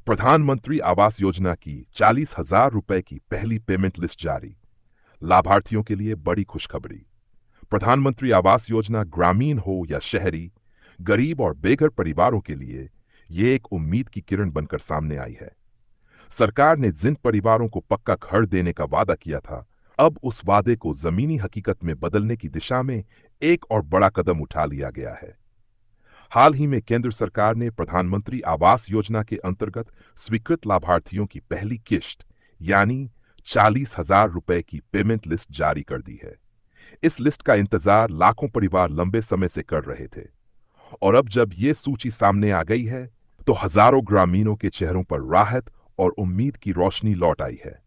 प्रधानमंत्री आवास योजना की 40,000 रुपए की पहली पेमेंट लिस्ट जारी। लाभार्थियों के लिए बड़ी खुशखबरी। प्रधानमंत्री आवास योजना ग्रामीण हो या शहरी, गरीब और बेघर परिवारों के लिए ये एक उम्मीद की किरण बनकर सामने आई है। सरकार ने जिन परिवारों को पक्का घर देने का वादा किया था, अब उस वादे को जमीनी हकीकत में बदलने की दिशा में एक और बड़ा कदम उठा लिया गया है। हाल ही में केंद्र सरकार ने प्रधानमंत्री आवास योजना के अंतर्गत स्वीकृत लाभार्थियों की पहली किश्त यानी 40,000 रुपए की पेमेंट लिस्ट जारी कर दी है। इस लिस्ट का इंतजार लाखों परिवार लंबे समय से कर रहे थे और अब जब ये सूची सामने आ गई है तो हजारों ग्रामीणों के चेहरों पर राहत और उम्मीद की रोशनी लौट आई है।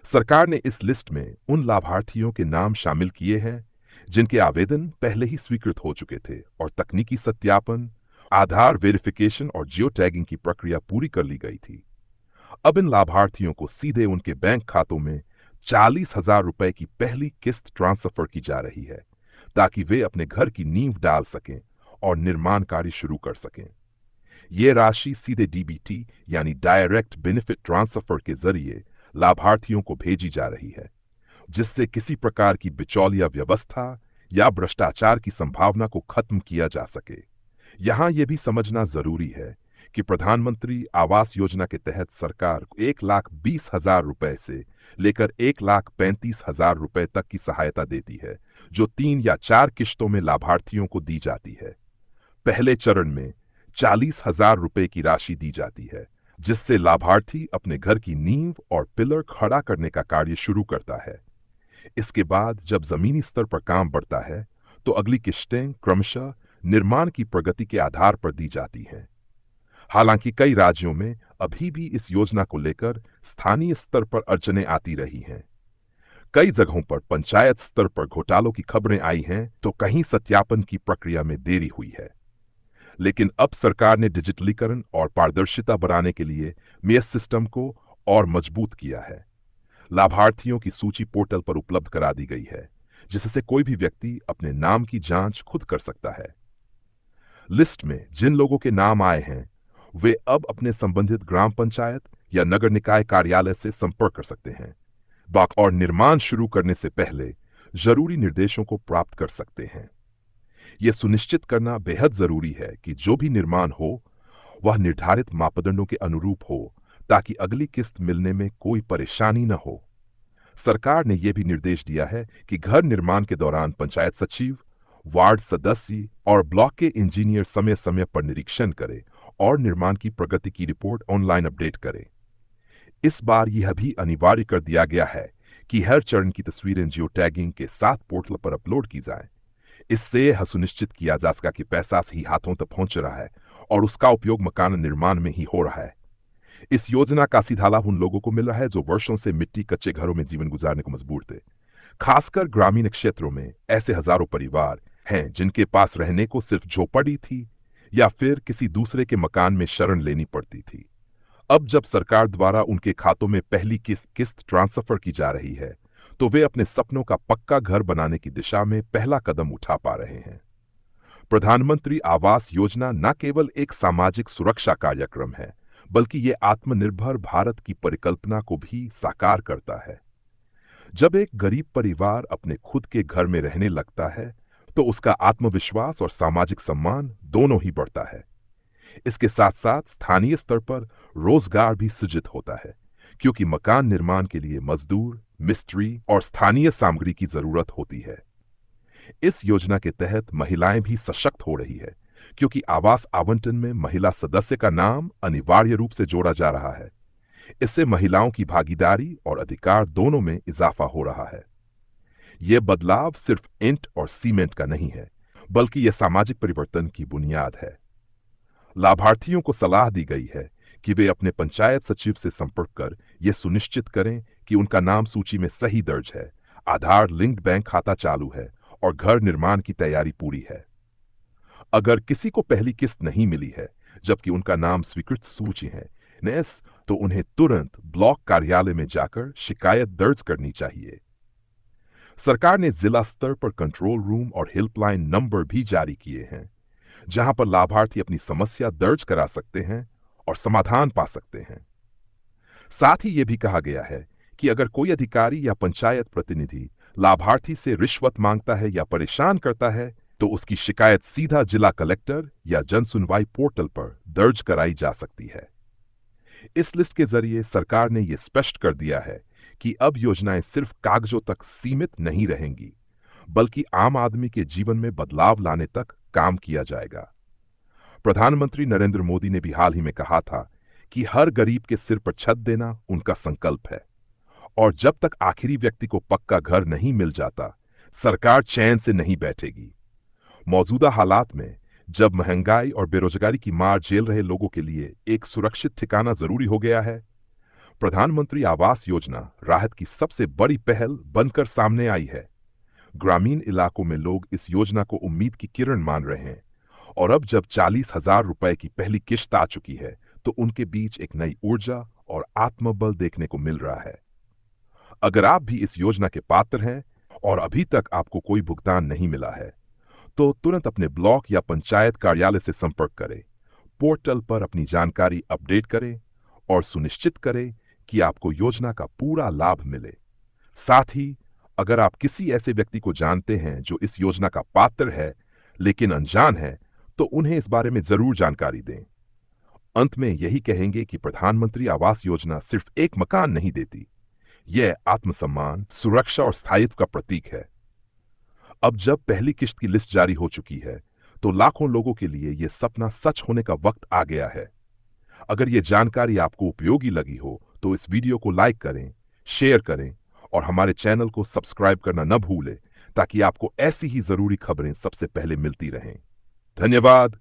सरकार ने इस लिस्ट में उन लाभार्थियों के नाम शामिल किए हैं जिनके आवेदन पहले ही स्वीकृत हो चुके थे और तकनीकी सत्यापन, आधार वेरिफिकेशन और जियो टैगिंग की प्रक्रिया पूरी कर ली गई थी। अब इन लाभार्थियों को सीधे उनके बैंक खातों में 40,000 रुपए की पहली किस्त ट्रांसफर की जा रही है ताकि वे अपने घर की नींव डाल सकें और निर्माण कार्य शुरू कर सकें। ये राशि सीधे डीबीटी यानी डायरेक्ट बेनिफिट ट्रांसफर के जरिए लाभार्थियों को भेजी जा रही है, जिससे किसी प्रकार की बिचौलिया व्यवस्था या भ्रष्टाचार की संभावना को खत्म किया जा सके। यहां यह भी समझना जरूरी है कि प्रधानमंत्री आवास योजना के तहत सरकार 1,20,000 रुपए से लेकर 1,35,000 रुपए तक की सहायता देती है, जो 3 या 4 किश्तों में लाभार्थियों को दी जाती है। पहले चरण में 40,000 रुपए की राशि दी जाती है, जिससे लाभार्थी अपने घर की नींव और पिलर खड़ा करने का कार्य शुरू करता है। इसके बाद जब जमीनी स्तर पर काम बढ़ता है तो अगली किश्तें क्रमशः निर्माण की प्रगति के आधार पर दी जाती हैं। हालांकि कई राज्यों में अभी भी इस योजना को लेकर स्थानीय स्तर पर अड़चनें आती रही हैं। कई जगहों पर पंचायत स्तर पर घोटालों की खबरें आई हैं तो कहीं सत्यापन की प्रक्रिया में देरी हुई है। लेकिन अब सरकार ने डिजिटलीकरण और पारदर्शिता बढ़ाने के लिए मेस सिस्टम को और मजबूत किया है। लाभार्थियों की सूची पोर्टल पर उपलब्ध करा दी गई है, जिससे कोई भी व्यक्ति अपने नाम की जांच खुद कर सकता है। लिस्ट में जिन लोगों के नाम आए हैं वे अब अपने संबंधित ग्राम पंचायत या नगर निकाय कार्यालय से संपर्क कर सकते हैं और निर्माण शुरू करने से पहले जरूरी निर्देशों को प्राप्त कर सकते हैं। यह सुनिश्चित करना बेहद जरूरी है कि जो भी निर्माण हो वह निर्धारित मापदंडों के अनुरूप हो ताकि अगली किस्त मिलने में कोई परेशानी न हो। सरकार ने यह भी निर्देश दिया है कि घर निर्माण के दौरान पंचायत सचिव, वार्ड सदस्य और ब्लॉक के इंजीनियर समय समय पर निरीक्षण करें और निर्माण की प्रगति की रिपोर्ट ऑनलाइन अपडेट करें। इस बार यह भी अनिवार्य कर दिया गया है कि हर चरण की तस्वीरें जियो टैगिंग के साथ पोर्टल पर अपलोड की जाएं। इससे यह सुनिश्चित किया जा सका कि पैसा सही हाथों तक पहुंच रहा है और उसका उपयोग मकान निर्माण में ही हो रहा है। इस योजना का सीधा लाभ उन लोगों को मिल रहा है जो वर्षों से मिट्टी कच्चे घरों में जीवन गुजारने को मजबूर थे। खासकर ग्रामीण क्षेत्रों में ऐसे हजारों परिवार हैं जिनके पास रहने को सिर्फ झोपड़ी थी या फिर किसी दूसरे के मकान में शरण लेनी पड़ती थी। अब जब सरकार द्वारा उनके खातों में पहली किस्त ट्रांसफर की जा रही है तो वे अपने सपनों का पक्का घर बनाने की दिशा में पहला कदम उठा पा रहे हैं। प्रधानमंत्री आवास योजना न केवल एक सामाजिक सुरक्षा कार्यक्रम है, बल्कि ये आत्मनिर्भर भारत की परिकल्पना को भी साकार करता है। जब एक गरीब परिवार अपने खुद के घर में रहने लगता है तो उसका आत्मविश्वास और सामाजिक सम्मान दोनों ही बढ़ता है। इसके साथ साथ स्थानीय स्तर पर रोजगार भी सृजित होता है, क्योंकि मकान निर्माण के लिए मजदूर, मिस्त्री और स्थानीय सामग्री की जरूरत होती है। इस योजना के तहत महिलाएं भी सशक्त हो रही है, क्योंकि आवास आवंटन में महिला सदस्य का नाम अनिवार्य रूप से जोड़ा जा रहा है। इससे महिलाओं की भागीदारी और अधिकार दोनों में इजाफा हो रहा है। यह बदलाव सिर्फ ईंट और सीमेंट का नहीं है, बल्कि यह सामाजिक परिवर्तन की बुनियाद है। लाभार्थियों को सलाह दी गई है कि वे अपने पंचायत सचिव से संपर्क कर यह सुनिश्चित करें कि उनका नाम सूची में सही दर्ज है, आधार लिंक्ड बैंक खाता चालू है और घर निर्माण की तैयारी पूरी है। अगर किसी को पहली किस्त नहीं मिली है जबकि उनका नाम स्वीकृत सूची है तो उन्हें तुरंत ब्लॉक कार्यालय में जाकर शिकायत दर्ज करनी चाहिए। सरकार ने जिला स्तर पर कंट्रोल रूम और हेल्पलाइन नंबर भी जारी किए हैं, जहां पर लाभार्थी अपनी समस्या दर्ज करा सकते हैं और समाधान पा सकते हैं। साथ ही यह भी कहा गया है कि अगर कोई अधिकारी या पंचायत प्रतिनिधि लाभार्थी से रिश्वत मांगता है या परेशान करता है, तो उसकी शिकायत सीधा जिला कलेक्टर या जन सुनवाई पोर्टल पर दर्ज कराई जा सकती है। इस लिस्ट के जरिए सरकार ने यह स्पष्ट कर दिया है कि अब योजनाएं सिर्फ कागजों तक सीमित नहीं रहेंगी, बल्कि आम आदमी के जीवन में बदलाव लाने तक काम किया जाएगा। प्रधानमंत्री नरेंद्र मोदी ने भी हाल ही में कहा था कि हर गरीब के सिर पर छत देना उनका संकल्प है, और जब तक आखिरी व्यक्ति को पक्का घर नहीं मिल जाता, सरकार चैन से नहीं बैठेगी। मौजूदा हालात में जब महंगाई और बेरोजगारी की मार झेल रहे लोगों के लिए एक सुरक्षित ठिकाना जरूरी हो गया है, प्रधानमंत्री आवास योजना राहत की सबसे बड़ी पहल बनकर सामने आई है। ग्रामीण इलाकों में लोग इस योजना को उम्मीद की किरण मान रहे हैं, और अब जब 40,000 रुपए की पहली किश्त आ चुकी है, तो उनके बीच एक नई ऊर्जा और आत्मबल देखने को मिल रहा है। अगर आप भी इस योजना के पात्र हैं और अभी तक आपको कोई भुगतान नहीं मिला है, तो तुरंत अपने ब्लॉक या पंचायत कार्यालय से संपर्क करें, पोर्टल पर अपनी जानकारी अपडेट करें और सुनिश्चित करें कि आपको योजना का पूरा लाभ मिले। साथ ही अगर आप किसी ऐसे व्यक्ति को जानते हैं जो इस योजना का पात्र है लेकिन अनजान है, तो उन्हें इस बारे में जरूर जानकारी दें। अंत में यही कहेंगे कि प्रधानमंत्री आवास योजना सिर्फ एक मकान नहीं देती, यह आत्मसम्मान, सुरक्षा और स्थायित्व का प्रतीक है। अब जब पहली किश्त की लिस्ट जारी हो चुकी है, तो लाखों लोगों के लिए यह सपना सच होने का वक्त आ गया है। अगर यह जानकारी आपको उपयोगी लगी हो, तो इस वीडियो को लाइक करें, शेयर करें और हमारे चैनल को सब्सक्राइब करना न भूलें, ताकि आपको ऐसी ही जरूरी खबरें सबसे पहले मिलती रहें। धन्यवाद।